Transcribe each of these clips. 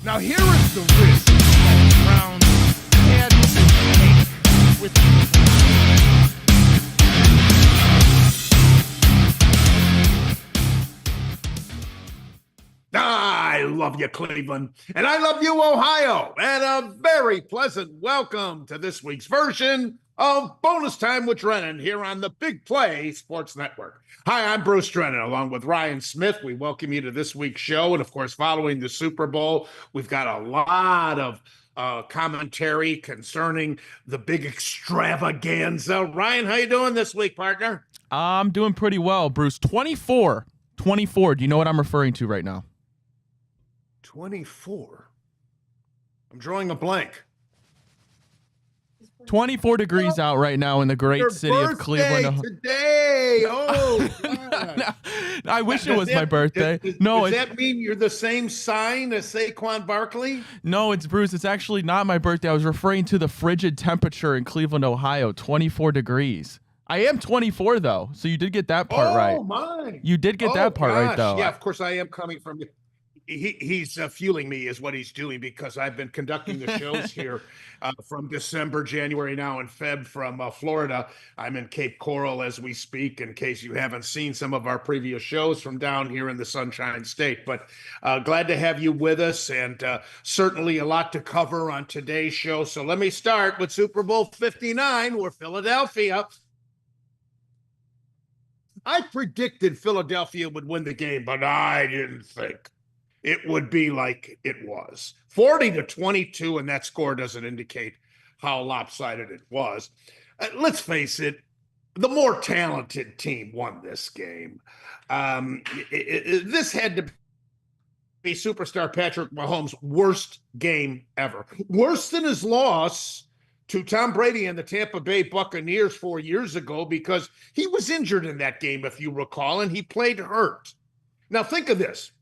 Now here is the risk that the Browns had to take with I love you, Cleveland, and I love you, Ohio, and a very pleasant welcome to this week's version of Bonus Time with Drennan here on the Big Play Sports Network. Hi, I'm Bruce Drennan, along with Ryan Smith. We welcome you to this week's show, and of course, following the Super Bowl, we've got a lot of commentary concerning the big extravaganza. Ryan, how you doing this week, partner? I'm doing pretty well, Bruce. 24. Do you know what I'm referring to right now? 24. I'm drawing a blank. 24 degrees out right now in the great city of Cleveland. Today. Oh, God. I wish it was my birthday. Does that mean you're the same sign as Saquon Barkley? No, it's Bruce. It's actually not my birthday. I was referring to the frigid temperature in Cleveland, Ohio, 24 degrees. I am 24, though, so you did get that part right. Oh, my. You did get that part right, though. Yeah, of course, I am coming from – he's fueling me is what he's doing, because I've been conducting the shows here from December, January now, and Feb from Florida. I'm in Cape Coral as we speak, in case you haven't seen some of our previous shows from down here in the Sunshine State. But glad to have you with us, and certainly a lot to cover on today's show. So let me start with Super Bowl 59, where Philadelphia – I predicted Philadelphia would win the game, but I didn't think it would be like it was. 40-22, and that score doesn't indicate how lopsided it was. Let's face it, the more talented team won this game. This had to be superstar Patrick Mahomes' worst game ever. Worse than his loss to Tom Brady and the Tampa Bay Buccaneers 4 years ago, because he was injured in that game, if you recall, and he played hurt. Now think of this.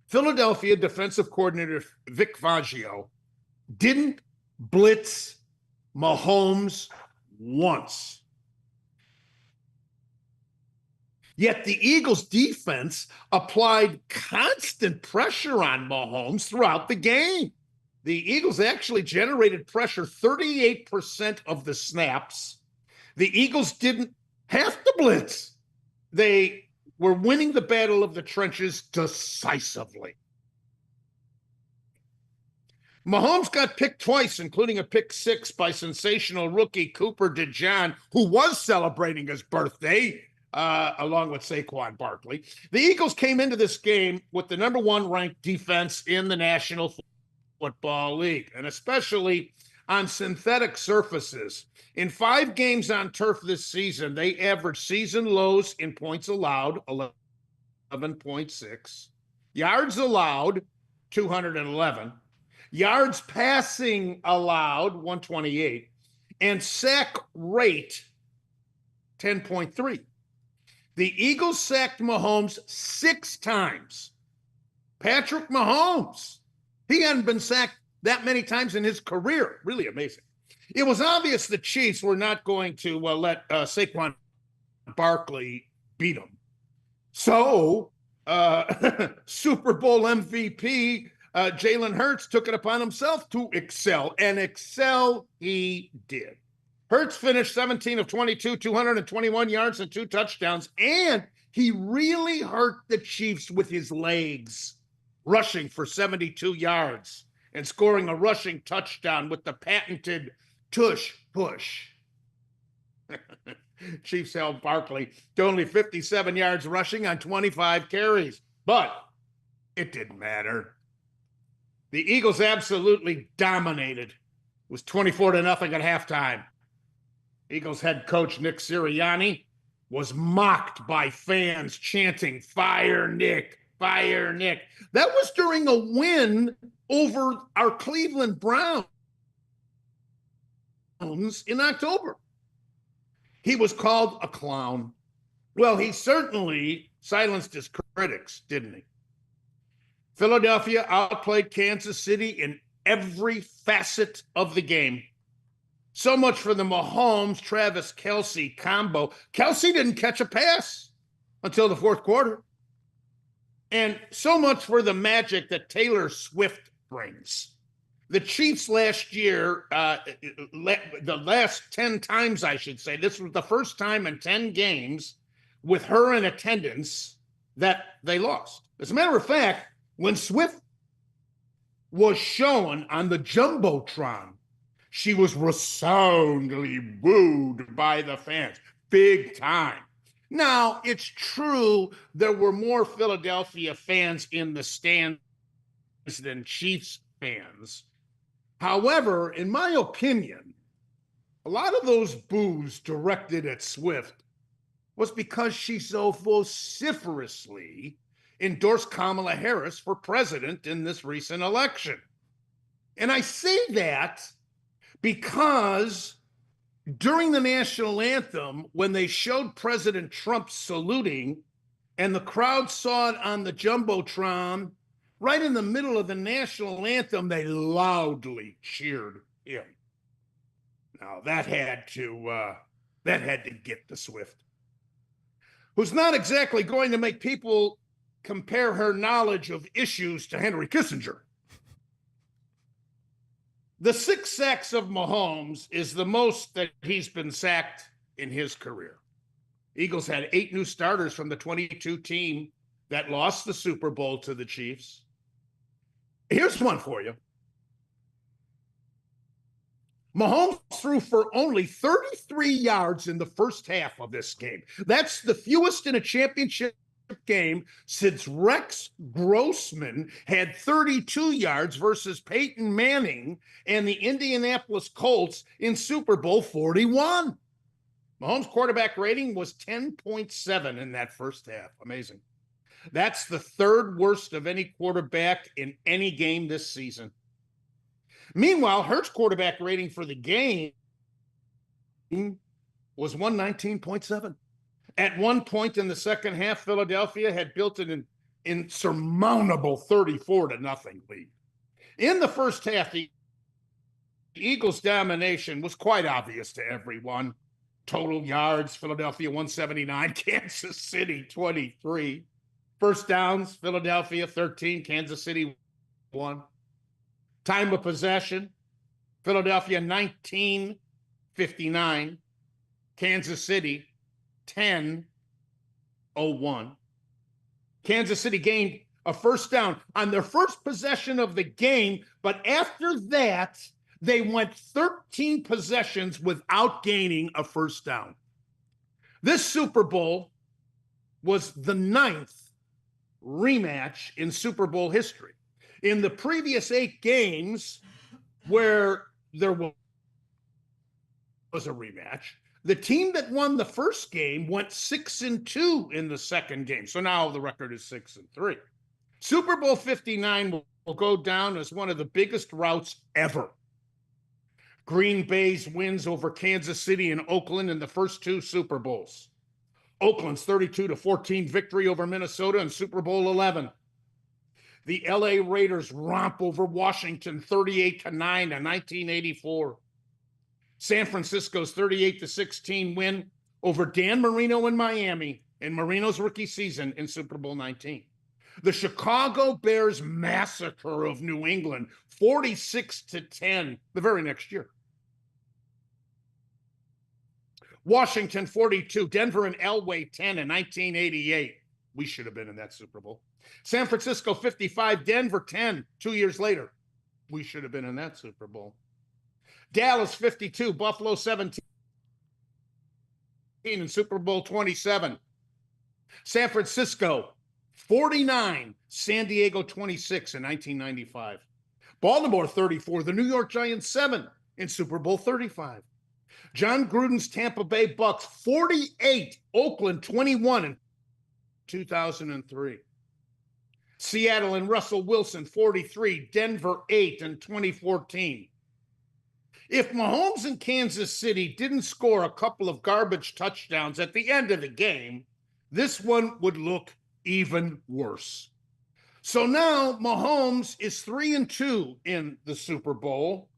Philadelphia defensive coordinator Vic Fangio didn't blitz Mahomes once. Yet the Eagles defense applied constant pressure on Mahomes throughout the game. The Eagles actually generated pressure 38% of the snaps. The Eagles didn't have to blitz. They were winning the battle of the trenches decisively. Mahomes got picked twice, including a pick six by sensational rookie Cooper DeJean, who was celebrating his birthday, along with Saquon Barkley. The Eagles came into this game with the number one ranked defense in the National Football League, and especially on synthetic surfaces. In 5 games on turf this season, they averaged season lows in points allowed, 11.6, yards allowed, 211, yards passing allowed, 128, and sack rate, 10.3. The Eagles sacked Mahomes 6 times. Patrick Mahomes. He hadn't been sacked that many times in his career. Really amazing. It was obvious the Chiefs were not going to let Saquon Barkley beat him. So, Super Bowl MVP Jalen Hurts took it upon himself to excel, and excel he did. Hurts finished 17 of 22, 221 yards and 2 touchdowns, and he really hurt the Chiefs with his legs, rushing for 72 yards and scoring a rushing touchdown with the patented tush push. Chiefs held Barkley to only 57 yards rushing on 25 carries, but it didn't matter. The Eagles absolutely dominated. It was 24-0 at halftime. Eagles head coach Nick Sirianni was mocked by fans chanting, "Fire Nick, fire Nick." That was during a win over our Cleveland Browns in October. He was called a clown. Well, he certainly silenced his critics, didn't he? Philadelphia outplayed Kansas City in every facet of the game. So much for the Mahomes-Travis Kelce combo. Kelce didn't catch a pass until the fourth quarter. And so much for the magic that Taylor Swift brings. The Chiefs last year, the last 10 times, I should say, this was the first time in 10 games with her in attendance that they lost. As a matter of fact, when Swift was shown on the Jumbotron, she was resoundingly booed by the fans, big time. Now, it's true there were more Philadelphia fans in the stands than Chiefs fans. However, in my opinion, a lot of those boos directed at Swift was because she so vociferously endorsed Kamala Harris for president in this recent election. And I say that because during the national anthem, when they showed President Trump saluting and the crowd saw it on the Jumbotron, right in the middle of the national anthem, they loudly cheered him. Now that had to get the Swift, who's not exactly going to make people compare her knowledge of issues to Henry Kissinger. The 6 sacks of Mahomes is the most that he's been sacked in his career. Eagles had 8 new starters from the 22 team that lost the Super Bowl to the Chiefs. Here's one for you. Mahomes threw for only 33 yards in the first half of this game. That's the fewest in a championship game since Rex Grossman had 32 yards versus Peyton Manning and the Indianapolis Colts in Super Bowl 41. Mahomes' quarterback rating was 10.7 in that first half. Amazing. That's the 3rd worst of any quarterback in any game this season. Meanwhile, Hurts' quarterback rating for the game was 119.7. At one point in the second half, Philadelphia had built an insurmountable 34-0 lead. In the first half, the Eagles' domination was quite obvious to everyone. Total yards, Philadelphia 179, Kansas City 23. First downs, Philadelphia 13, Kansas City 1. Time of possession, Philadelphia 19:59, Kansas City 10:01. Kansas City gained a first down on their first possession of the game, but after that, they went 13 possessions without gaining a first down. This Super Bowl was the 9th rematch in Super Bowl history. In the previous 8 games where there was a rematch, the team that won the first game went 6-2 in the second game. So now the record is 6-3. Super Bowl 59 will go down as one of the biggest routs ever. Green Bay's wins over Kansas City and Oakland in the first 2 Super Bowls. Oakland's 32-14 victory over Minnesota in Super Bowl 11. The LA Raiders romp over Washington 38-9 in 1984. San Francisco's 38-16 win over Dan Marino in Miami in Marino's rookie season in Super Bowl 19. The Chicago Bears massacre of New England 46-10 the very next year. Washington 42, Denver and Elway 10 in 1988. We should have been in that Super Bowl. San Francisco 55, Denver 10 2 years later. We should have been in that Super Bowl. Dallas 52, Buffalo 17 in Super Bowl 27. San Francisco 49, San Diego 26 in 1995. Baltimore 34, the New York Giants 7 in Super Bowl 35. John Gruden's Tampa Bay Bucks 48, Oakland 21 in 2003. Seattle and Russell Wilson 43, Denver 8 in 2014. If Mahomes and Kansas City didn't score a couple of garbage touchdowns at the end of the game, this one would look even worse. So now Mahomes is 3-2 in the Super Bowl,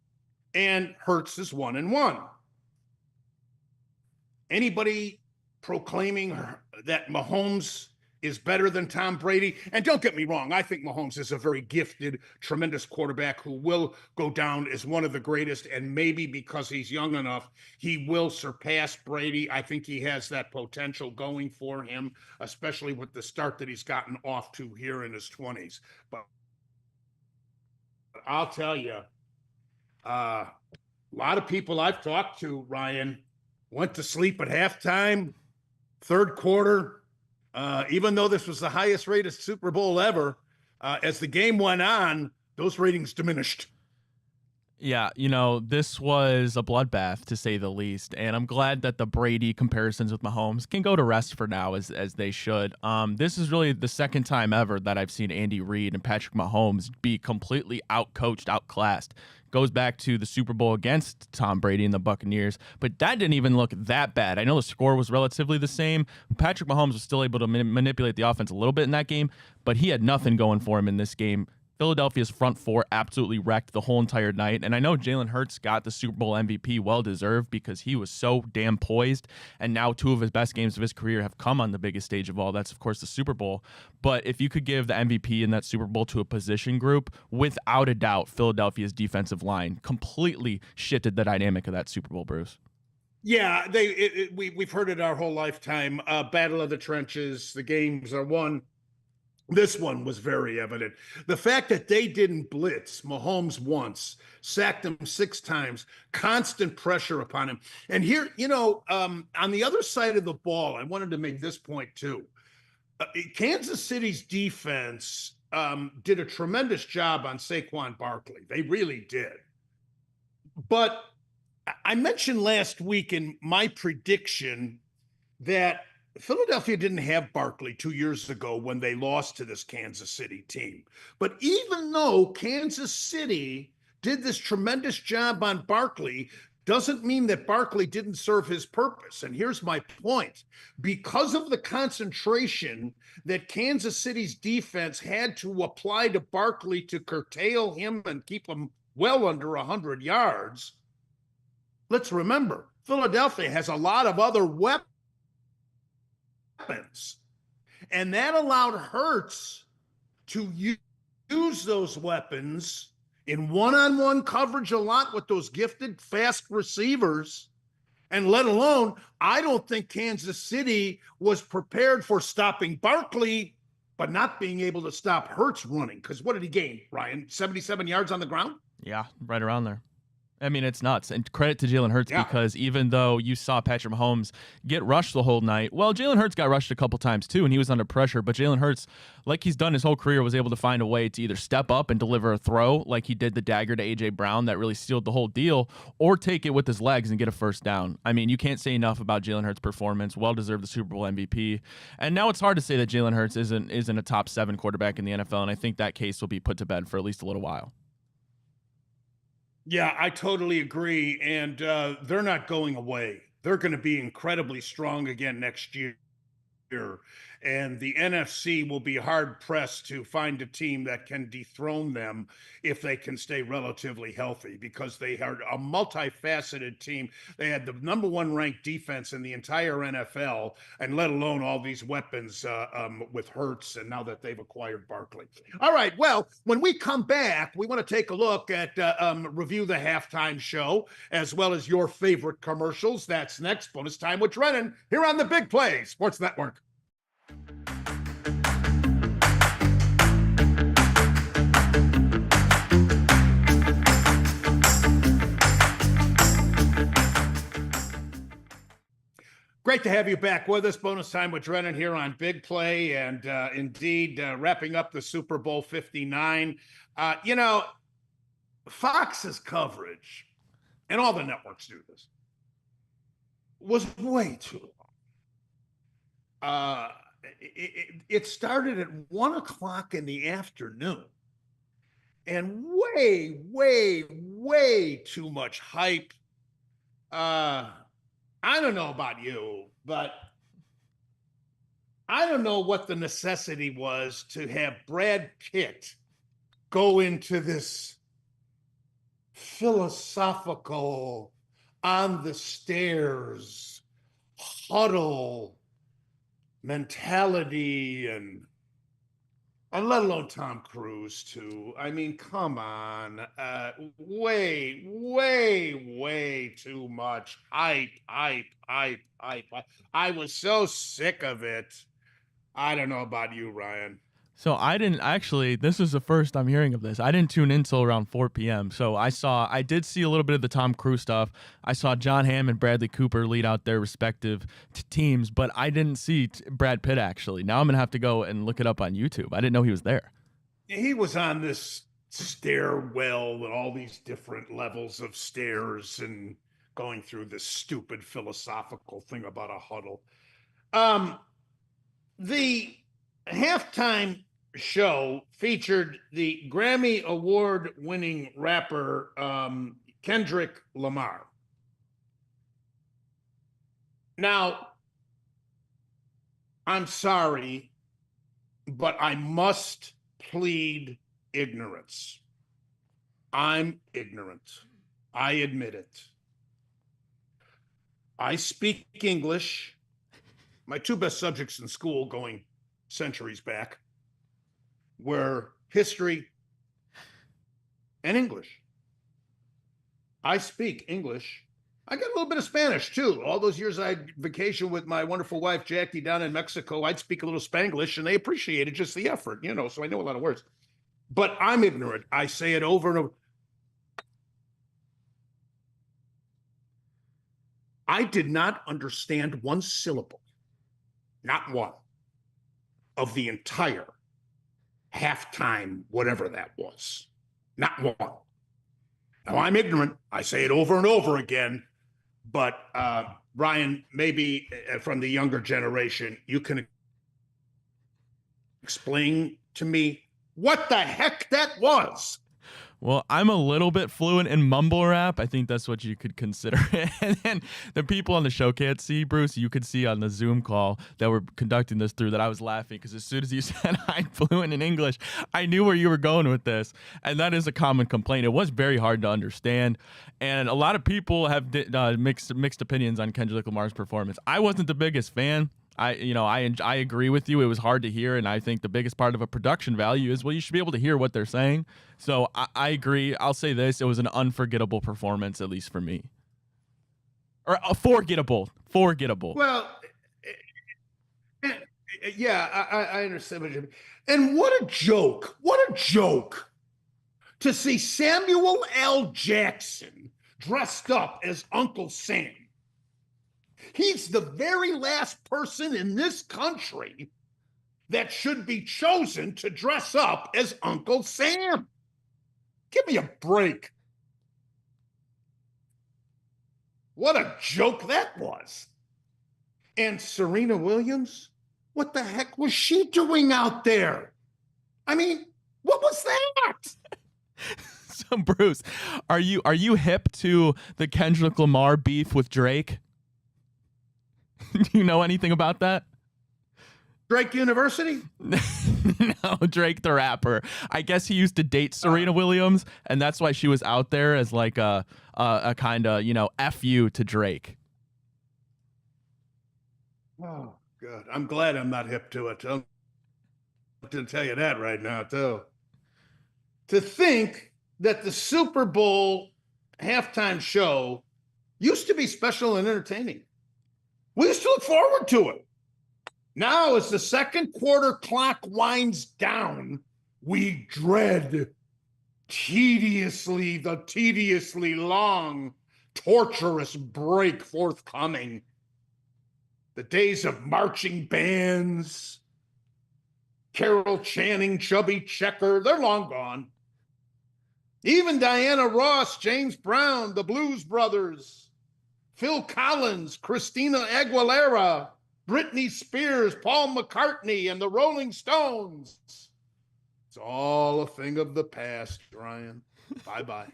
and Hurts is 1-1. Anybody proclaiming that Mahomes is better than Tom Brady. And don't get me wrong, I think Mahomes is a very gifted, tremendous quarterback who will go down as one of the greatest. And maybe because he's young enough, he will surpass Brady. I think he has that potential going for him, especially with the start that he's gotten off to here in his 20s. But I'll tell you, a lot of people I've talked to, Ryan, went to sleep at halftime, third quarter, even though this was the highest rated Super Bowl ever. As the game went on, those ratings diminished. Yeah, this was a bloodbath to say the least, and I'm glad that the Brady comparisons with Mahomes can go to rest for now, as they should. This is really the second time ever that I've seen Andy Reid and Patrick Mahomes be completely outcoached, outclassed. Goes back to the Super Bowl against Tom Brady and the Buccaneers, but that didn't even look that bad. I know the score was relatively the same. Patrick Mahomes was still able to manipulate the offense a little bit in that game, but he had nothing going for him in this game. Philadelphia's front four absolutely wrecked the whole entire night. And I know Jalen Hurts got the Super Bowl MVP, well-deserved, because he was so damn poised. And now two of his best games of his career have come on the biggest stage of all. That's, of course, the Super Bowl. But if you could give the MVP in that Super Bowl to a position group, without a doubt, Philadelphia's defensive line completely shifted the dynamic of that Super Bowl, Bruce. Yeah, we've heard it our whole lifetime. Battle of the trenches. The games are won. This one was very evident. The fact that they didn't blitz Mahomes once, sacked him 6 times, constant pressure upon him. And here, on the other side of the ball, I wanted to make this point too. Kansas City's defense did a tremendous job on Saquon Barkley. They really did. But I mentioned last week in my prediction that Philadelphia didn't have Barkley 2 years ago when they lost to this Kansas City team. But even though Kansas City did this tremendous job on Barkley, doesn't mean that Barkley didn't serve his purpose. And here's my point. Because of the concentration that Kansas City's defense had to apply to Barkley to curtail him and keep him well under 100 yards, let's remember, Philadelphia has a lot of other weapons. And that allowed Hurts to use those weapons in one-on-one coverage a lot with those gifted, fast receivers. And let alone, I don't think Kansas City was prepared for stopping Barkley, but not being able to stop Hurts running. Because what did he gain, Ryan? 77 yards on the ground? Yeah, right around there. I mean, it's nuts. And credit to Jalen Hurts, because even though you saw Patrick Mahomes get rushed the whole night, well, Jalen Hurts got rushed a couple times too, and he was under pressure. But Jalen Hurts, like he's done his whole career, was able to find a way to either step up and deliver a throw, like he did the dagger to A.J. Brown that really sealed the whole deal, or take it with his legs and get a first down. I mean, you can't say enough about Jalen Hurts' performance. Well-deserved the Super Bowl MVP. And now it's hard to say that Jalen Hurts isn't a top 7 quarterback in the NFL, and I think that case will be put to bed for at least a little while. Yeah, I totally agree. And they're not going away. They're going to be incredibly strong again next year. And the NFC will be hard pressed to find a team that can dethrone them if they can stay relatively healthy, because they are a multifaceted team. They had the number 1 ranked defense in the entire NFL, and let alone all these weapons with Hurts, and now that they've acquired Barkley. All right, well, when we come back, we want to take a look at review the halftime show, as well as your favorite commercials. That's next. Bonus Time with Drennan here on the Big Play Sports Network. Great to have you back with us. Bonus Time with Drennan here on Big Play, and indeed wrapping up the Super Bowl 59. Fox's coverage, and all the networks do this, was way too long. It started at 1 o'clock in the afternoon, and way too much hype. I don't know about you, but I don't know what the necessity was to have Brad Pitt go into this philosophical, on the stairs, huddle mentality and let alone Tom Cruise too. I mean, come on, way too much hype. I was so sick of it. I don't know about you, Ryan. So I didn't actually. This is the first I'm hearing of this. I didn't tune in till around 4 p.m. So I did see a little bit of the Tom Cruise stuff. I saw John Hamm and Bradley Cooper lead out their respective teams, but I didn't see Brad Pitt actually. Now I'm gonna have to go and look it up on YouTube. I didn't know he was there. He was on this stairwell with all these different levels of stairs and going through this stupid philosophical thing about a huddle. The halftime show featured the Grammy Award winning rapper Kendrick Lamar. Now, I'm sorry, but I must plead ignorance. I'm ignorant. I admit it. I speak English. My two best subjects in school going centuries back were history and English. I speak English. I got a little bit of Spanish too. All those years I vacationed with my wonderful wife, Jackie, down in Mexico, I'd speak a little Spanglish and they appreciated just the effort, so I know a lot of words. But I'm ignorant. I say it over and over. I did not understand one syllable, not one, of the entire halftime, whatever that was. Not one. Now, I'm ignorant. I say it over and over again. But Ryan, maybe from the younger generation, you can explain to me what the heck that was. Well, I'm a little bit fluent in mumble rap. I think that's what you could consider it. And then the people on the show can't see, Bruce. You could see on the Zoom call that we're conducting this through that I was laughing because as soon as you said I'm fluent in English, I knew where you were going with this. And that is a common complaint. It was very hard to understand. And a lot of people have mixed opinions on Kendrick Lamar's performance. I wasn't the biggest fan. I agree with you. It was hard to hear, and I think the biggest part of a production value is, well, you should be able to hear what they're saying. So I agree. I'll say this: it was an unforgettable performance, at least for me, or forgettable. Well, yeah, I understand what you mean. And what a joke! What a joke to see Samuel L. Jackson dressed up as Uncle Sam. He's the very last person in this country that should be chosen to dress up as Uncle Sam. Give me a break. What a joke that was. And Serena Williams, what the heck was she doing out there? I mean, what was that? So, Bruce, are you hip to the Kendrick Lamar beef with Drake? Do you know anything about that? Drake University? No, Drake the rapper. I guess he used to date Serena Williams, and that's why she was out there as like a kind of, F you to Drake. Oh, good. I'm glad I'm not hip to it. I'm going to tell you that right now, too. To think that the Super Bowl halftime show used to be special and entertaining. We used to look forward to it. Now, as the second quarter clock winds down, we dread the tediously long, torturous break forthcoming. The days of marching bands, Carol Channing, Chubby Checker, they're long gone. Even Diana Ross, James Brown, the Blues Brothers, Phil Collins, Christina Aguilera, Britney Spears, Paul McCartney, and the Rolling Stones. It's all a thing of the past, Ryan. Bye-bye.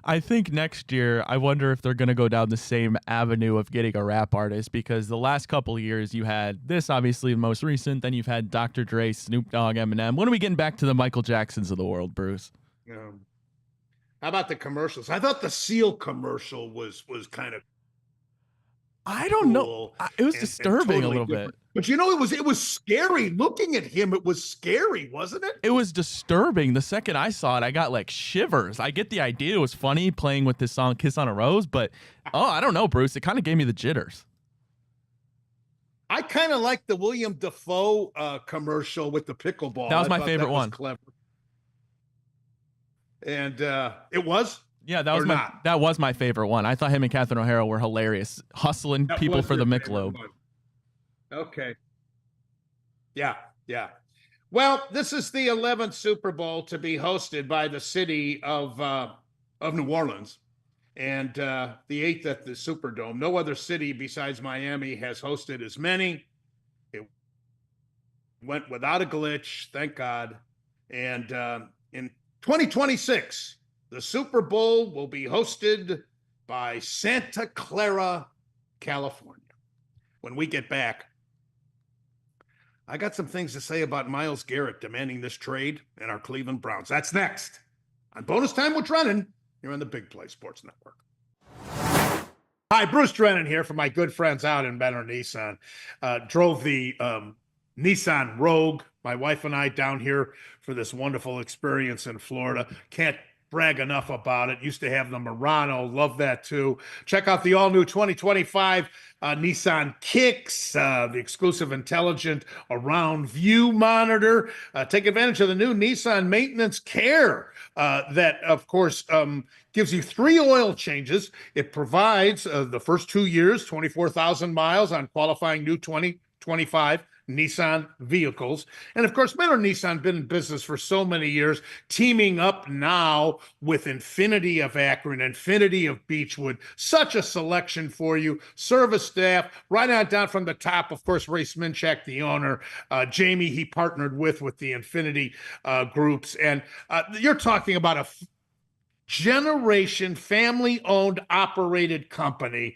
I think next year, I wonder if they're going to go down the same avenue of getting a rap artist, because the last couple of years you had this, obviously the most recent, then you've had Dr. Dre, Snoop Dogg, Eminem. When are we getting back to the Michael Jacksons of the world, Bruce? Yeah. How about the commercials? I thought the Seal commercial was kind of I don't know. cool It was and disturbing a totally little different. bit. But it was scary looking at him. It was scary, wasn't it? It was disturbing. The second I saw it, I got like shivers. I get the idea. It was funny playing with this song Kiss on a Rose, but I don't know, Bruce. It kind of gave me the jitters. I kind of like the William Dafoe commercial with the pickleball. That was I my thought favorite that was one. clever. And it was? Yeah, Or not? that was my favorite one. I thought him and Catherine O'Hara were hilarious, hustling That people was for the your favorite Michelob. one. Okay. Yeah, yeah. Well, this is the 11th Super Bowl to be hosted by the city of New Orleans, and the 8th at the Superdome. No other city besides Miami has hosted as many. It went without a glitch, thank God. And in 2026, the Super Bowl will be hosted by Santa Clara, California. When we get back, I got some things to say about Myles Garrett demanding this trade and our Cleveland Browns. That's next on Bonus Time with Drennan here on the Big Play Sports Network. Hi, Bruce Drennan here from my good friends out in Benner Nissan. Drove the Nissan Rogue, my wife and I, down here for this wonderful experience in Florida. Can't brag enough about it. Used to have the Murano. Love that too. Check out the all-new 2025 Nissan Kicks, the exclusive intelligent around view monitor. Take advantage of the new Nissan Maintenance Care that, of course, gives you 3 oil changes. It provides the first 2 years, 24,000 miles on qualifying new 2025 Nissan vehicles. And of course, Miller Nissan been in business for so many years, teaming up now with Infinity of Akron, Infinity of Beechwood. Such a selection for you. Service staff, right on down from the top, of course, Ray Sminchak, the owner, Jamie, he partnered with the Infinity groups. And you're talking about a generation family-owned operated company,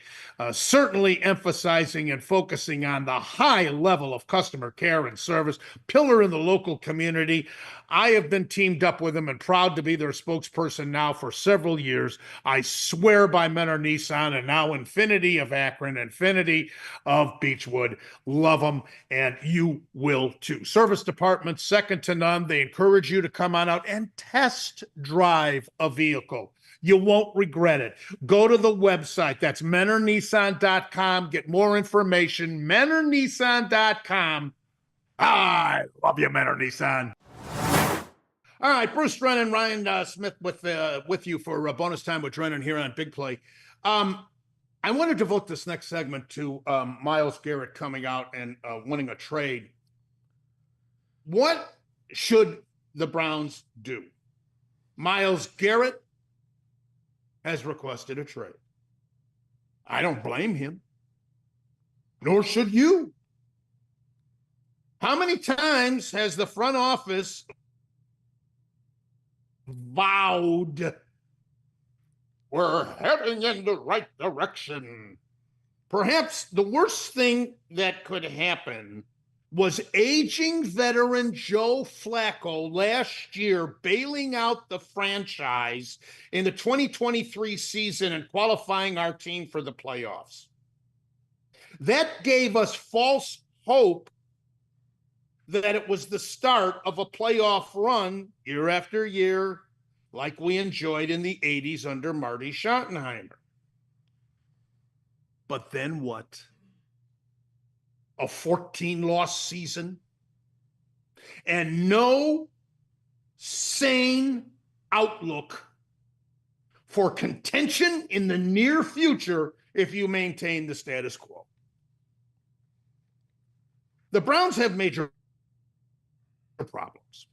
certainly emphasizing and focusing on the high level of customer care and service, pillar in the local community. I have been teamed up with them and proud to be their spokesperson now for several years. I swear by Menor Nissan and now Infinity of Akron, Infinity of Beechwood. Love them, and you will too. Service department, second to none. They encourage you to come on out and test drive a vehicle. You won't regret it. Go to the website. That's menornissan.com. Get more information. menornissan.com. I love you, Menor Nissan. All right, Bruce Drennan, Ryan Smith with you for Bonus Time with Drennan here on Big Play. I want to devote this next segment to Myles Garrett coming out and winning a trade. What should the Browns do? Myles Garrett has requested a trade. I don't blame him, nor should you. How many times has the front office vowed we're heading in the right direction? Perhaps the worst thing that could happen was aging veteran Joe Flacco last year bailing out the franchise in the 2023 season and qualifying our team for the playoffs. That gave us false hope that it was the start of a playoff run year after year, like we enjoyed in the 80s under Marty Schottenheimer. But then what? A 14-loss season and no sane outlook for contention in the near future if you maintain the status quo. The Browns have major problems,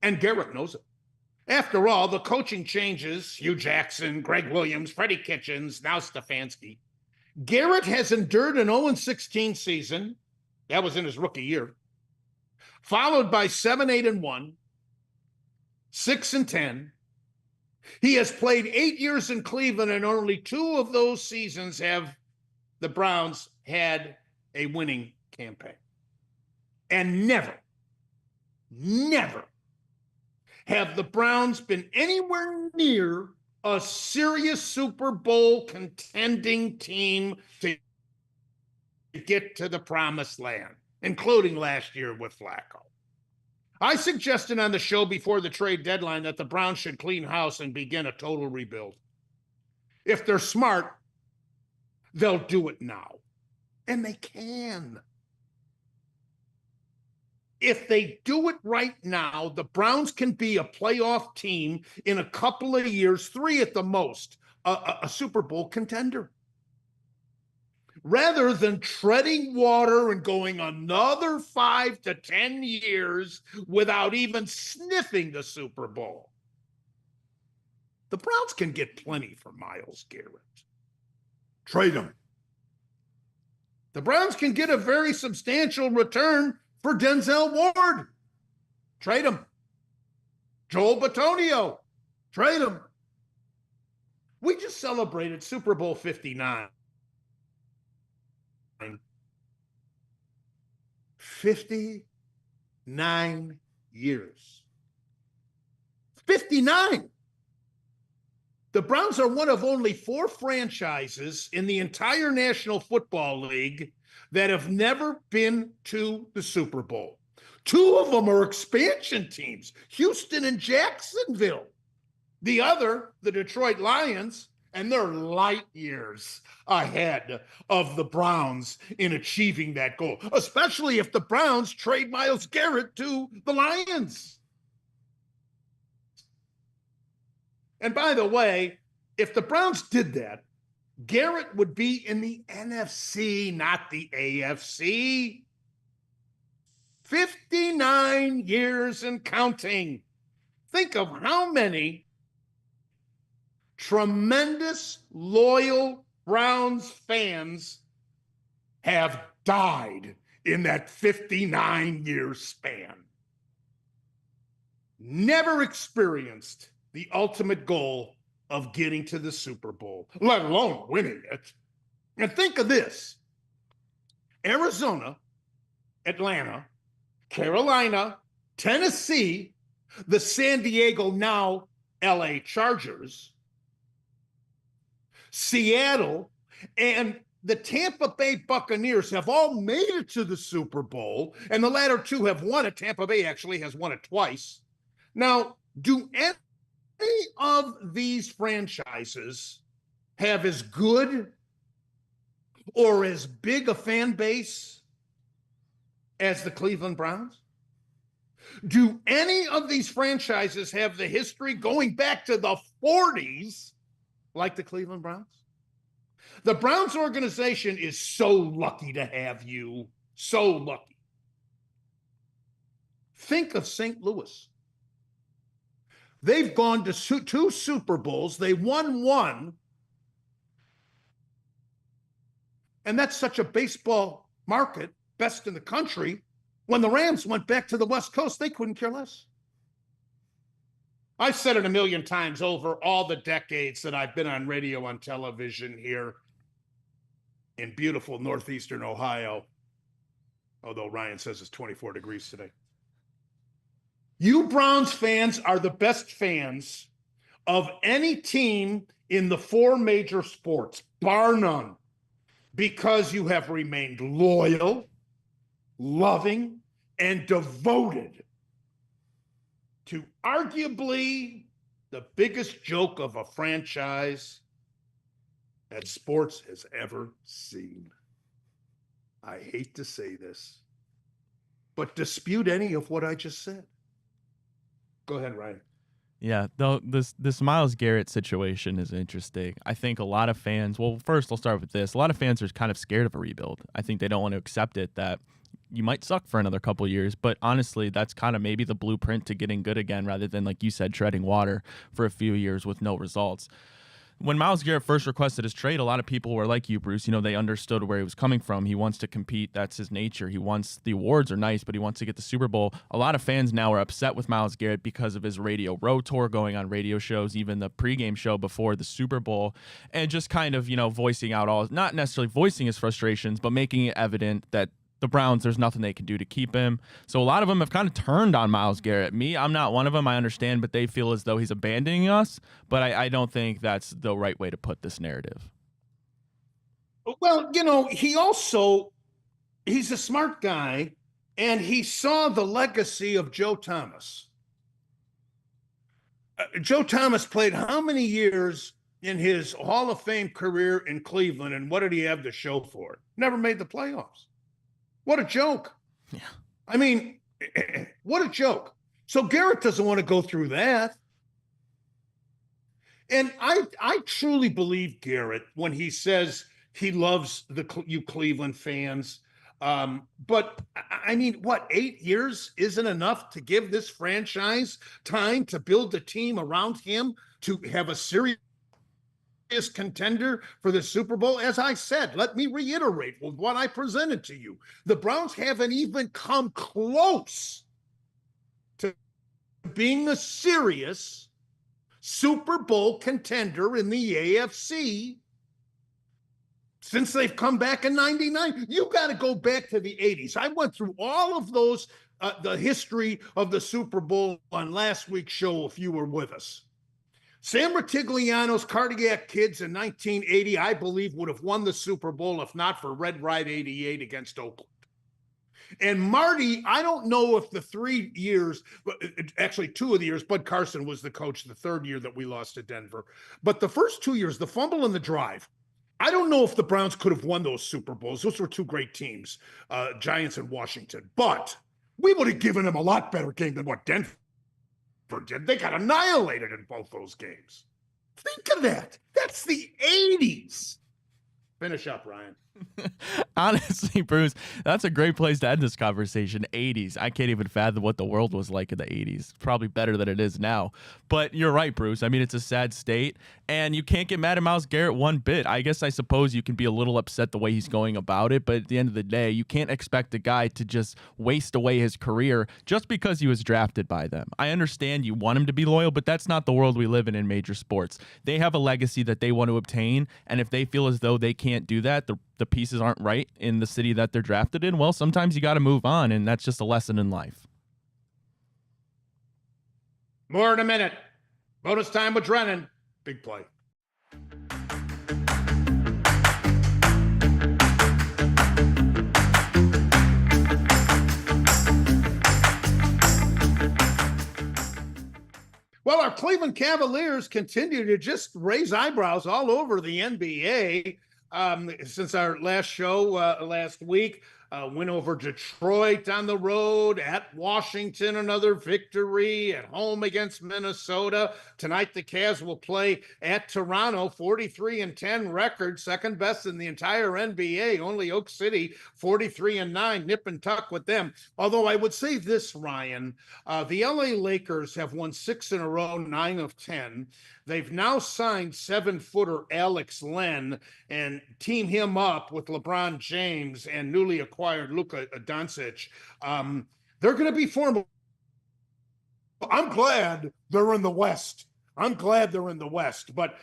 and Garrett knows it. After all, the coaching changes, Hugh Jackson, Greg Williams, Freddie Kitchens, now Stefanski. Garrett has endured an 0-16 season. That was in his rookie year. Followed by 7-8-1, 6-10. He has played 8 years in Cleveland, and only 2 of those seasons have the Browns had a winning campaign. And never have the Browns been anywhere near a serious Super Bowl contending team to get to the promised land, including last year with Flacco. I suggested on the show before the trade deadline that the Browns should clean house and begin a total rebuild. If they're smart, they'll do it now. And they can. If they do it right now, the Browns can be a playoff team in a couple of years, 3 at the most, a Super Bowl contender. Rather than treading water and going another 5 to 10 years without even sniffing the Super Bowl. The Browns can get plenty for Myles Garrett. Trade him. The Browns can get a very substantial return for Denzel Ward. Trade him. Joel Bitonio. Trade him. We just celebrated Super Bowl 59. 59 years. 59. The Browns are one of only 4 franchises in the entire National Football League that have never been to the Super Bowl. 2 of them are expansion teams, Houston and Jacksonville. The other, the Detroit Lions, and they're light years ahead of the Browns in achieving that goal, especially if the Browns trade Myles Garrett to the Lions. And by the way, if the Browns did that, Garrett would be in the NFC, not the AFC. 59 years and counting. Think of how many tremendous, loyal Browns fans have died in that 59-year span. Never experienced the ultimate goal of getting to the Super Bowl, let alone winning it. And think of this: Arizona, Atlanta, Carolina, Tennessee, the San Diego, now LA Chargers, Seattle, and the Tampa Bay Buccaneers have all made it to the Super Bowl, and the latter 2 have won it. Tampa Bay actually has won it twice. Now, do any of these franchises have as good or as big a fan base as the Cleveland Browns? Do any of these franchises have the history going back to the 40s like the Cleveland Browns? The Browns organization is so lucky to have you. So lucky. Think of St. Louis. They've gone to 2 Super Bowls. They won 1. And that's such a baseball market, best in the country. When the Rams went back to the West Coast, they couldn't care less. I've said it a million times over all the decades that I've been on radio, on television here in beautiful northeastern Ohio, although Ryan says it's 24 degrees today. You Browns fans are the best fans of any team in the 4 major sports, bar none, because you have remained loyal, loving, and devoted to arguably the biggest joke of a franchise that sports has ever seen. I hate to say this, but dispute any of what I just said. Go ahead, Ryan. Yeah, though this Myles Garrett situation is interesting. I think a lot of fans, well, first I'll start with this. A lot of fans are kind of scared of a rebuild. I think they don't want to accept it that you might suck for another couple of years, but honestly, that's kind of maybe the blueprint to getting good again rather than, like you said, treading water for a few years with no results. When Myles Garrett first requested his trade, a lot of people were like you, Bruce. You know, they understood where he was coming from. He wants to compete. That's his nature. He wants, the awards are nice, but he wants to get the Super Bowl. A lot of fans now are upset with Myles Garrett because of his Radio Row tour, going on radio shows, even the pregame show before the Super Bowl, and just kind of, you know, voicing out all, not necessarily voicing his frustrations, but making it evident that the Browns, there's nothing they can do to keep him. So a lot of them have kind of turned on Myles Garrett. Me, I'm not one of them. I understand, but they feel as though he's abandoning us. But I don't think that's the right way to put this narrative. Well, you know, he also he's a smart guy, and he saw the legacy of Joe Thomas. Joe Thomas played how many years in his Hall of Fame career in Cleveland, and what did he have to show for it? Never made the playoffs. What a joke. Yeah. I mean, what a joke. So Garrett doesn't want to go through that. And I truly believe Garrett when he says he loves you Cleveland fans. But I mean, what, 8 years isn't enough to give this franchise time to build a team around him to have a serious contender for the Super Bowl? As I said, let me reiterate with what I presented to you. The Browns haven't even come close to being a serious Super Bowl contender in the AFC since they've come back in 99. You got to go back to the 80s. I went through all of those, the history of the Super Bowl on last week's show, if you were with us. Sam Ratigliano's Cardiac Kids in 1980, I believe, would have won the Super Bowl if not for Red Ride 88 against Oakland. And Marty, I don't know if the 3 years, actually 2 of the years, Bud Carson was the coach the third year that we lost to Denver. But the first 2 years, the fumble and the drive, I don't know if the Browns could have won those Super Bowls. Those were 2 great teams, Giants and Washington. But we would have given them a lot better game than what Denver did. They got annihilated in both those games. Think of that. That's the 80s. Finish up, Ryan. Honestly, Bruce, that's a great place to end this conversation. 80s. I can't even fathom what the world was like in the 80s. Probably better than it is now. But you're right, Bruce. I mean, it's a sad state, and you can't get mad at Myles Garrett one bit. I guess I suppose you can be a little upset the way he's going about it, but at the end of the day, you can't expect a guy to just waste away his career just because he was drafted by them. I understand you want him to be loyal, but that's not the world we live in major sports. They have a legacy that they want to obtain, and if they feel as though they can't do that, the pieces aren't right in the city that they're drafted in, well, sometimes you got to move on, and that's just a lesson in life. More in a minute. Bonus time with Drennan. Big play. Well, our Cleveland Cavaliers continue to just raise eyebrows all over the NBA. Since our last show last week, win over Detroit on the road, at Washington, another victory, at home against Minnesota. Tonight, the Cavs will play at Toronto, 43-10 record, second best in the entire NBA. Only Oak City, 43-9, nip and tuck with them. Although I would say this, Ryan, the LA Lakers have won 6 in a row, 9 of 10. They've now signed 7-footer Alex Len and team him up with LeBron James and newly acquired Luka Doncic. They're going to be formidable. I'm glad they're in the West. But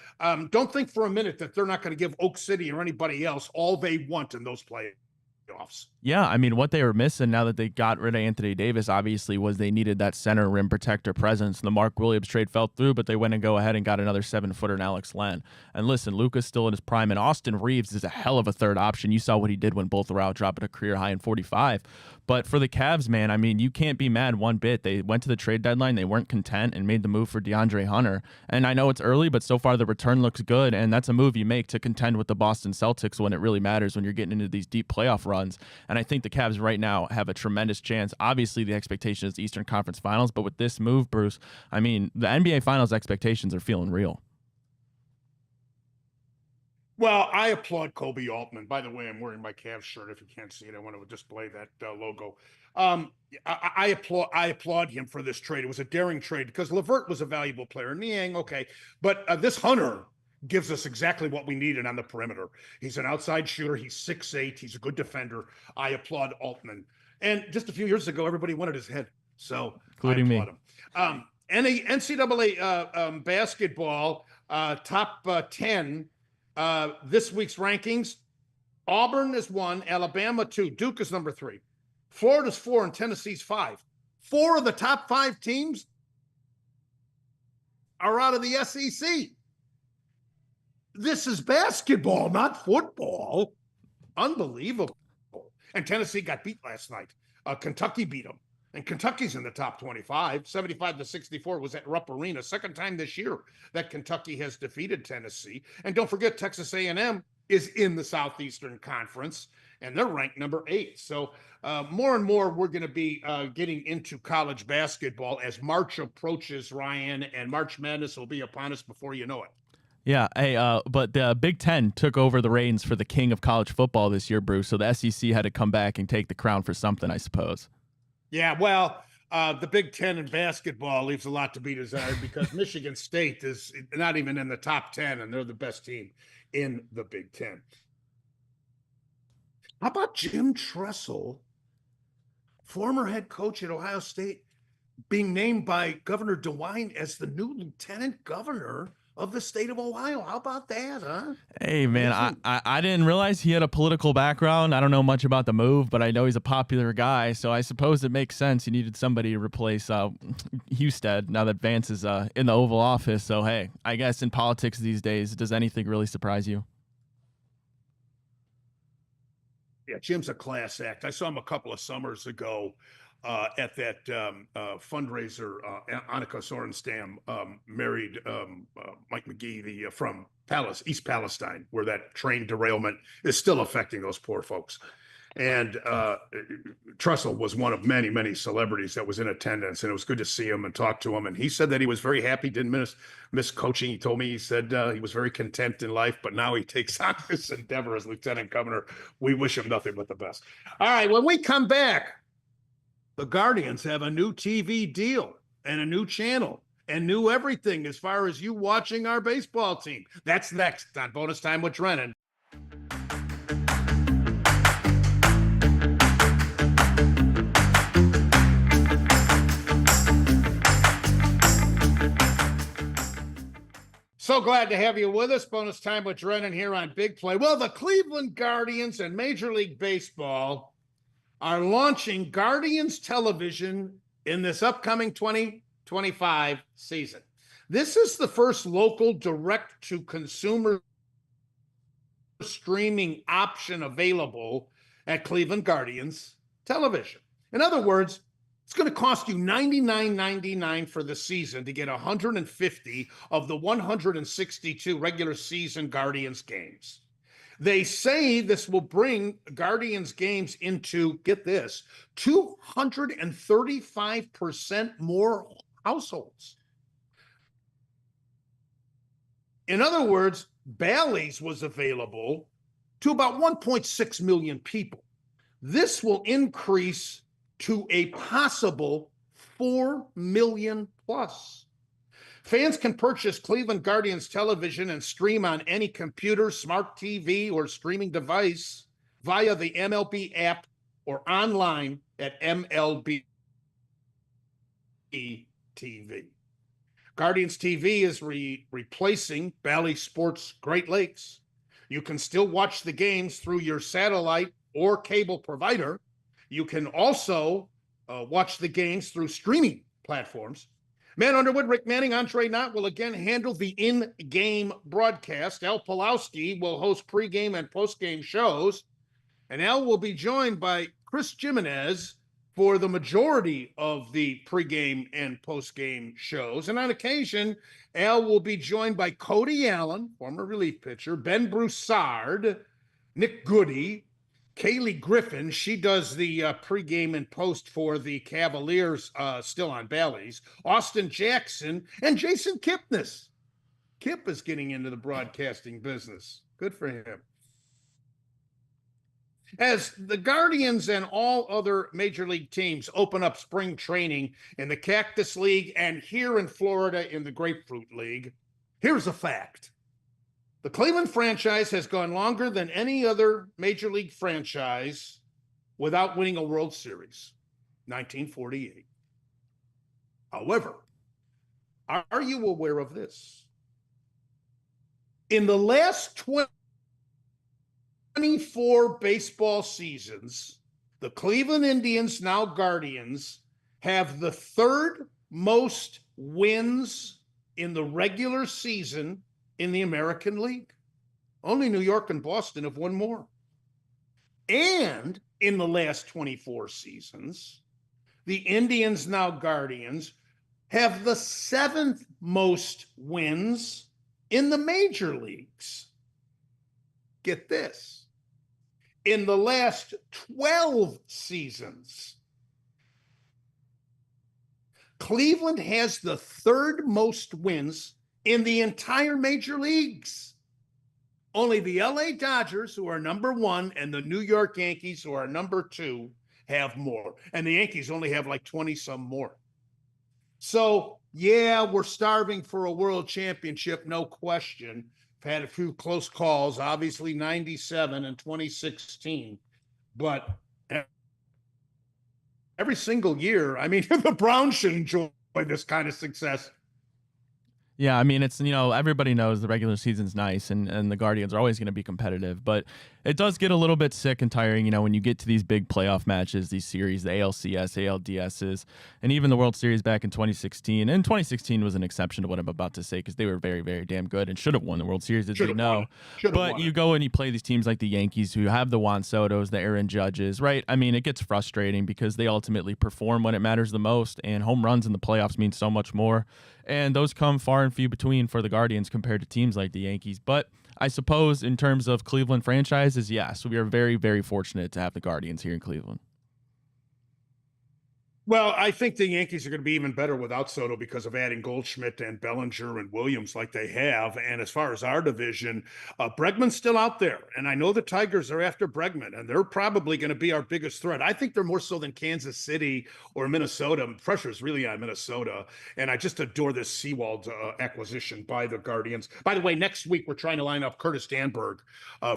don't think for a minute that they're not going to give Oak City or anybody else all they want in those playoffs. Yeah, I mean, what they were missing now that they got rid of Anthony Davis, obviously, was they needed that center rim protector presence. The Mark Williams trade fell through, but they went and go ahead and got another 7-footer in Alex Len. And listen, Luka's still in his prime, and Austin Reeves is a hell of a third option. You saw what he did when both were out, dropping a career high in 45. But for the Cavs, man, I mean, you can't be mad one bit. They went to the trade deadline, they weren't content, and made the move for DeAndre Hunter. And I know it's early, but so far the return looks good, and that's a move you make to contend with the Boston Celtics when it really matters, when you're getting into these deep playoff runs. And I think the Cavs right now have a tremendous chance. Obviously, the expectation is the Eastern Conference Finals, but with this move, Bruce, I mean, the NBA Finals expectations are feeling real. Well, I applaud Kobe Altman. By the way, I'm wearing my Cavs shirt. If you can't see it, I want to display that logo. I applaud him for this trade. It was a daring trade because LeVert was a valuable player. Niang, okay. But this Hunter gives us exactly what we needed on the perimeter. He's an outside shooter. He's 6'8". He's a good defender. I applaud Altman. And just a few years ago, everybody wanted his head. So including I applaud him. NCAA basketball, top 10. This week's rankings: Auburn is 1, Alabama 2, Duke is number 3, Florida's 4, and Tennessee's 5. 4 of the top 5 teams are out of the SEC. This is basketball, not football. Unbelievable. And Tennessee got beat last night. Kentucky beat them. And Kentucky's in the top 25. 75-64 was at Rupp Arena. Second time this year that Kentucky has defeated Tennessee. And don't forget, Texas A&M is in the Southeastern Conference, and they're ranked number 8. So more and more, we're going to be getting into college basketball as March approaches, Ryan, and March Madness will be upon us before you know it. Yeah, hey, but the Big Ten took over the reins for the king of college football this year, Bruce. So the SEC had to come back and take the crown for something, I suppose. Yeah, well, the Big Ten in basketball leaves a lot to be desired because Michigan State is not even in the top 10, and they're the best team in the Big Ten. How about Jim Tressel, former head coach at Ohio State, being named by Governor DeWine as the new lieutenant governor of the state of Ohio? How about that, huh? Hey, man, I didn't realize he had a political background. I don't know much about the move, but I know he's a popular guy, so I suppose it makes sense. He needed somebody to replace Husted now that Vance is in the Oval Office. So, hey, I guess in politics these days, does anything really surprise you? Yeah, Jim's a class act. I saw him a couple of summers ago at that fundraiser. Annika Sorenstam married Mike McGee, from East Palestine, where that train derailment is still affecting those poor folks. And Tressel was one of many, many celebrities that was in attendance, and it was good to see him and talk to him. And he said that he was very happy, didn't miss coaching. He told me, he said he was very content in life, but now he takes on this endeavor as lieutenant governor. We wish him nothing but the best. All right, when we come back, the Guardians have a new TV deal and a new channel and new everything as far as you watching our baseball team. That's next on Bonus Time with Drennan. So glad to have you with us. Bonus Time with Drennan here on Big Play. Well, the Cleveland Guardians and Major League Baseball are launching Guardians Television in this upcoming 2025 season. This is the first local direct-to-consumer streaming option available at Cleveland Guardians Television. In other words, it's going to cost you $99.99 for the season to get 150 of the 162 regular season Guardians games. They say this will bring Guardians games into, get this, 235% more households. In other words, Bally's was available to about 1.6 million people. This will increase to a possible 4 million plus. Fans can purchase Cleveland Guardians television and stream on any computer, smart TV, or streaming device via the MLB app or online at MLB TV. Guardians TV is replacing Bally Sports Great Lakes. You can still watch the games through your satellite or cable provider. You can also watch the games through streaming platforms. Matt Underwood, Rick Manning, Andre Knott will again handle the in-game broadcast. Al Pulowski will host pregame and postgame shows. And Al will be joined by Chris Jimenez for the majority of the pregame and postgame shows. And on occasion, Al will be joined by Cody Allen, former relief pitcher, Ben Broussard, Nick Goody, Kaylee Griffin. She does the pregame and post for the Cavaliers, still on Bally's, Austin Jackson, and Jason Kipnis. Kip is getting into the broadcasting business. Good for him. As the Guardians and all other major league teams open up spring training in the Cactus League and here in Florida in the Grapefruit League, here's a fact. The Cleveland franchise has gone longer than any other major league franchise without winning a World Series, 1948. However, are you aware of this? In the last 24 baseball seasons, the Cleveland Indians, now Guardians, have the third most wins in the regular season in the American League. Only New York and Boston have won more. And in the last 24 seasons, the Indians, now Guardians, have the 7th most wins in the major leagues. Get this. In the last 12 seasons, Cleveland has the 3rd most wins in the entire major leagues. Only the LA Dodgers, who are number 1, and the New York Yankees, who are number 2, have more. And the Yankees only have like 20 some more. So, yeah, we're starving for a world championship, no question. I've had a few close calls, obviously 97 and 2016. But every single year, I mean, the Browns should enjoy this kind of success. Yeah, I mean, it's, everybody knows the regular season's nice and the Guardians are always going to be competitive, but it does get a little bit sick and tiring, when you get to these big playoff matches, these series, the ALCS, ALDSs, and even the World Series back in 2016. And 2016 was an exception to what I'm about to say because they were very, very damn good and should have won the World Series, as we know. But you go and you play these teams like the Yankees who have the Juan Sotos, the Aaron Judges, right? I mean, it gets frustrating because they ultimately perform when it matters the most, and home runs in the playoffs mean so much more. And those come far and few between for the Guardians compared to teams like the Yankees. But I suppose in terms of Cleveland franchises, yes, we are very, very fortunate to have the Guardians here in Cleveland. Well, I think the Yankees are going to be even better without Soto because of adding Goldschmidt and Bellinger and Williams like they have. And as far as our division, Bregman's still out there. And I know the Tigers are after Bregman, and they're probably going to be our biggest threat. I think they're more so than Kansas City or Minnesota. Pressure is really on Minnesota. And I just adore this Seawald acquisition by the Guardians. By the way, next week, we're trying to line up Curtis Danberg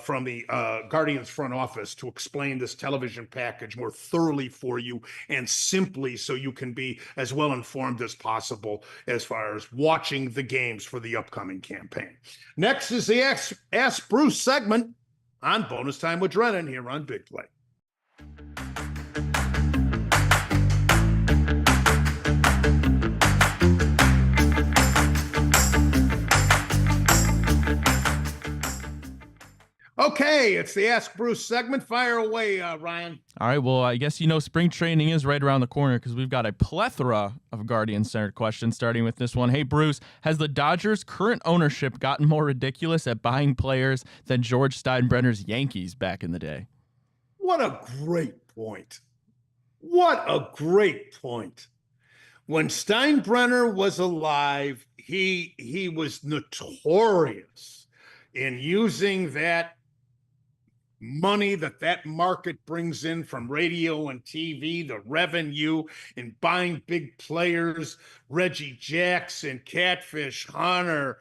from the Guardians front office to explain this television package more thoroughly for you and simply so you can be as well informed as possible as far as watching the games for the upcoming campaign. Next is the Ask Bruce segment on Bonus Time with Drennan here on Big Play. Okay, it's the Ask Bruce segment. Fire away, Ryan. All right, well, I guess spring training is right around the corner because we've got a plethora of Guardian-centered questions, starting with this one. Hey, Bruce, has the Dodgers' current ownership gotten more ridiculous at buying players than George Steinbrenner's Yankees back in the day? What a great point. What a great point. When Steinbrenner was alive, he was notorious in using that money that market brings in from radio and TV, the revenue, in buying big players, Reggie Jackson, Catfish Hunter,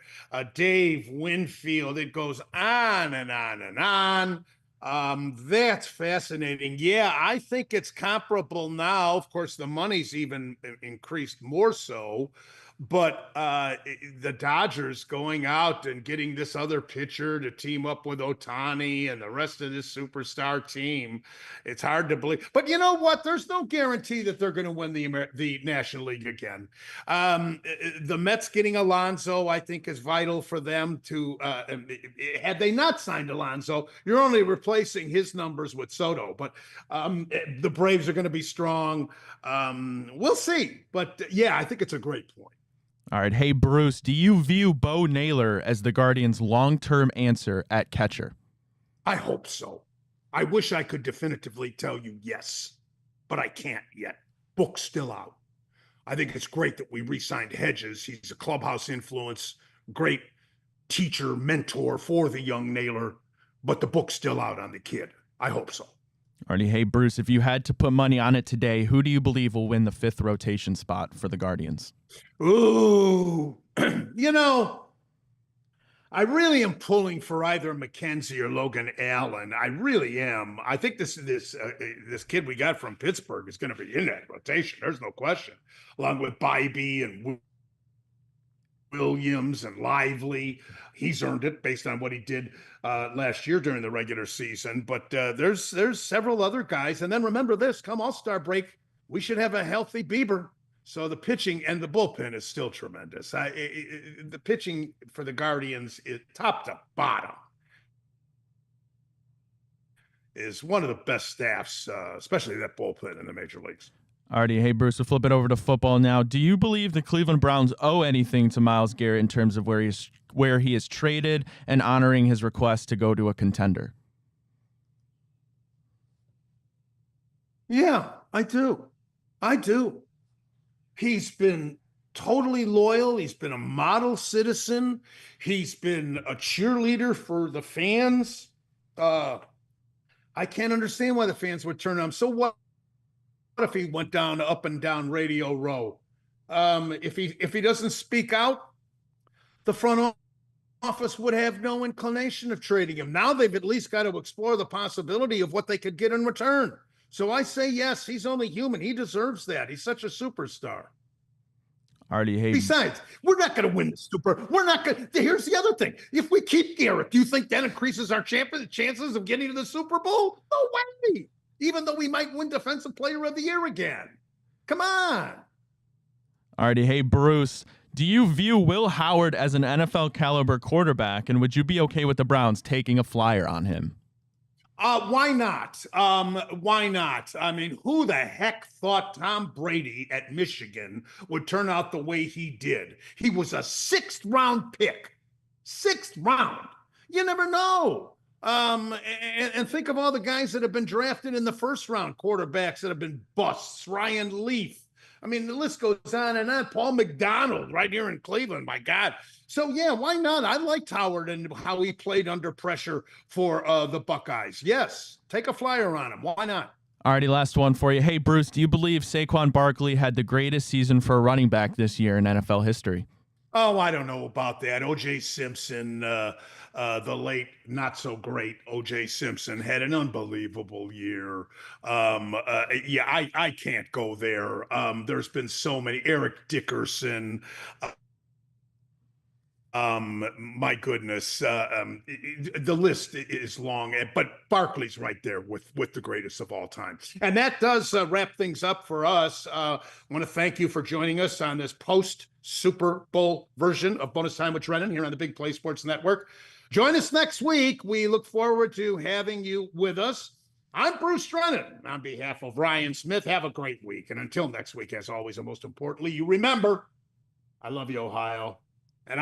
Dave Winfield. It goes on and on and on. That's fascinating. Yeah, I think it's comparable now. Of course, the money's even increased more so. But the Dodgers going out and getting this other pitcher to team up with Ohtani and the rest of this superstar team, it's hard to believe. But you know what? There's no guarantee that they're going to win the National League again. The Mets getting Alonso, I think, is vital for them to. Had they not signed Alonso, you're only replacing his numbers with Soto. But the Braves are going to be strong. We'll see. But yeah, I think it's a great point. All right. Hey, Bruce, do you view Bo Naylor as the Guardians' long-term answer at catcher? I hope so. I wish I could definitively tell you yes, but I can't yet. Book's still out. I think it's great that we re-signed Hedges. He's a clubhouse influence, great teacher, mentor for the young Naylor, but the book's still out on the kid. I hope so. Alrighty. Hey, Bruce, if you had to put money on it today, who do you believe will win the 5th rotation spot for the Guardians? Ooh, I really am pulling for either McKenzie or Logan Allen. I really am. I think this kid we got from Pittsburgh is going to be in that rotation. There's no question, along with Bybee and Williams and Lively. He's earned it based on what he did last year during the regular season. But there's several other guys. And then remember this, come All-Star break, we should have a healthy Bieber. So the pitching and the bullpen is still tremendous. The pitching for the Guardians is top to bottom is one of the best staffs, especially that bullpen in the major leagues. Alrighty, hey Bruce, we'll flip it over to football now. Do you believe the Cleveland Browns owe anything to Myles Garrett in terms of where he is traded and honoring his request to go to a contender? Yeah, I do. I do. He's been totally loyal. He's been a model citizen. He's been a cheerleader for the fans. I can't understand why the fans would turn on him. So what if he went down up and down Radio Row? If he doesn't speak out, the front office would have no inclination of trading him. Now they've at least got to explore the possibility of what they could get in return. So I say yes, he's only human. He deserves that. He's such a superstar. Already, hey. Besides, we're not going to win the Super. We're not going to. Here's the other thing. If we keep Garrett, do you think that increases our chances of getting to the Super Bowl? No way. Even though we might win Defensive Player of the Year again. Come on. Alrighty, hey Bruce, do you view Will Howard as an NFL caliber quarterback, and would you be okay with the Browns taking a flyer on him? Why not? Why not? I mean, who the heck thought Tom Brady at Michigan would turn out the way he did? He was a 6th round pick. 6th round. You never know. And think of all the guys that have been drafted in the 1st round, quarterbacks that have been busts. Ryan Leaf. I mean, the list goes on and on. Paul McDonald right here in Cleveland, my God. So, yeah, why not? I liked Howard and how he played under pressure for the Buckeyes. Yes, take a flyer on him. Why not? Alrighty, last one for you. Hey, Bruce, do you believe Saquon Barkley had the greatest season for a running back this year in NFL history? Oh, I don't know about that. O.J. Simpson, the late, not so great O.J. Simpson, had an unbelievable year. Yeah, I can't go there. There's been so many. Eric Dickerson. My goodness, the list is long, but Barkley's right there with the greatest of all time. And that does wrap things up for us. I want to thank you for joining us on this post-Super Bowl version of Bonus Time with Drennan here on the Big Play Sports Network. Join us next week. We look forward to having you with us. I'm Bruce Drennan. On behalf of Ryan Smith, have a great week. And until next week, as always, and most importantly, you remember, I love you, Ohio. And